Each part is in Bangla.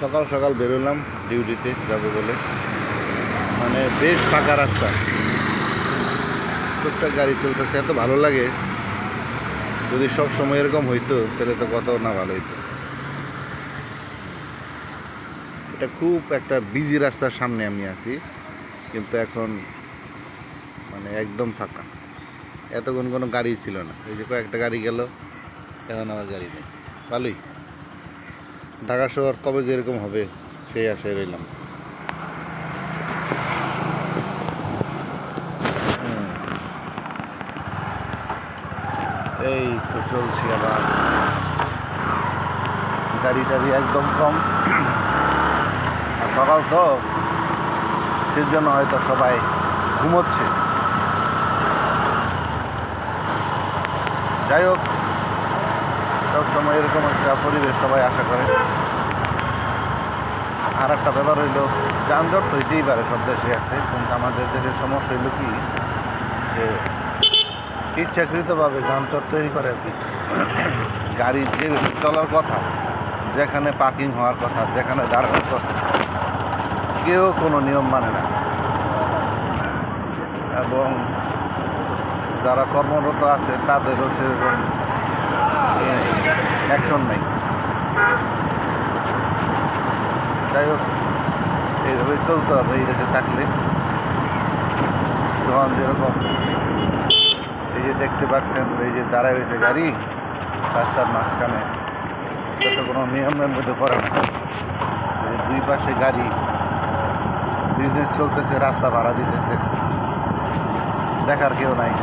সকাল সকাল বেরোলাম ডিউটিতে যাবো বলে, মানে বেশ ফাঁকা রাস্তা, টুকটাক গাড়ি চলতেছে, এত ভালো লাগে। যদি সব সময় এরকম হইতো তাহলে তো কত না ভালো হইতো। এটা খুব একটা বিজি রাস্তার সামনে আমি আছি, কিন্তু এখন মানে একদম ফাঁকা। এতক্ষণ কোনো গাড়ি ছিল না, এই যে কয়েকটা গাড়ি গেল, এখন আমার গাড়ি নেই। ভালোই। ঢাকা শহর কবে যে এরকম হবে সেই আশায় রইলাম। এই তো চলছি আবার, গাড়ি টাড়ি একদম কম। আর সকাল তো, সেই জন্য হয়তো সবাই ঘুমোচ্ছে। যাই হোক, সব সময় এরকম একটা পরিবেশ সবাই আশা করে। আর একটা ব্যাপার হইল, যানজট তো হইতেই পারে, সব দেশে আছে, কিন্তু আমাদের দেশের সমস্যা হইল কি, যে ইচ্ছাকৃতভাবে যানজট তৈরি করে আর কি। গাড়ি যে চলার কথা, যেখানে পার্কিং হওয়ার কথা, যেখানে দাঁড়ানোর কথা, কেউ কোনো নিয়ম মানে না। এবং যারা কর্মরত আছে তাদেরও সেরকম অ্যাকশন নেই। যাই হোক, এইভাবে চলতে হবে। এই দেশে থাকলে যখন যেরকম, এই যে দেখতে পাচ্ছেন, এই যে দাঁড়ায় রয়েছে গাড়ি রাস্তার মাঝখানে, এটা তো কোনো নিয়মের মধ্যে পড়ে না। এই দুই পাশে গাড়ি, বিজনেস চলতেছে, রাস্তা ভাড়া দিতেছে, দেখার কেউ নাই।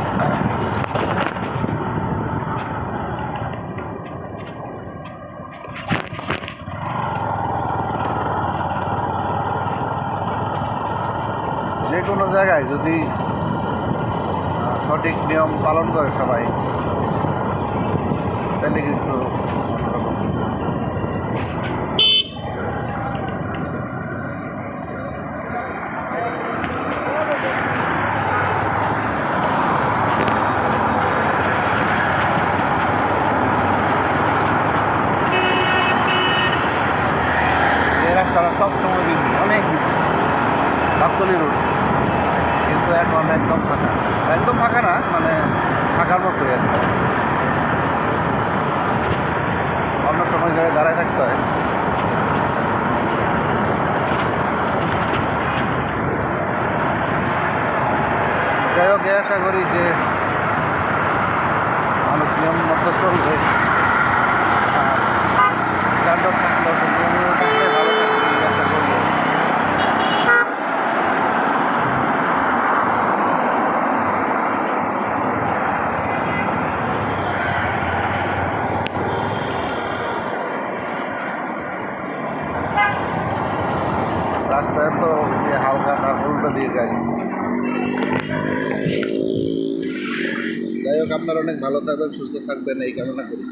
যে কোনো জায়গায় যদি সঠিক নিয়ম পালন করে সবাই, তাহলে কিন্তু অন্যরকম। এই রাস্তাটা সবসময় বিজি, অনেক বিজি, গাবতলী রোড, কিন্তু এখন একদম ফাঁকা। একদম ফাঁকা না, মানে ফাঁকার মতো আর কি। অন্য সময় জায়গায় দাঁড়ায় থাকতে হয়। যাই হোক, আশা করি যে মানুষ নিয়ম মতো চলবে, আর যানজট থাকলেও নিয়মিত থাকলে ভালো থাকবে, এই আশা করবো। রাস্তায় তো যে হালকা, তার উল্টো দিয়ে গাড়ি। যাই হোক, আপনারা অনেক ভালো থাকবেন, সুস্থ থাকবেন, এই কামনা করি।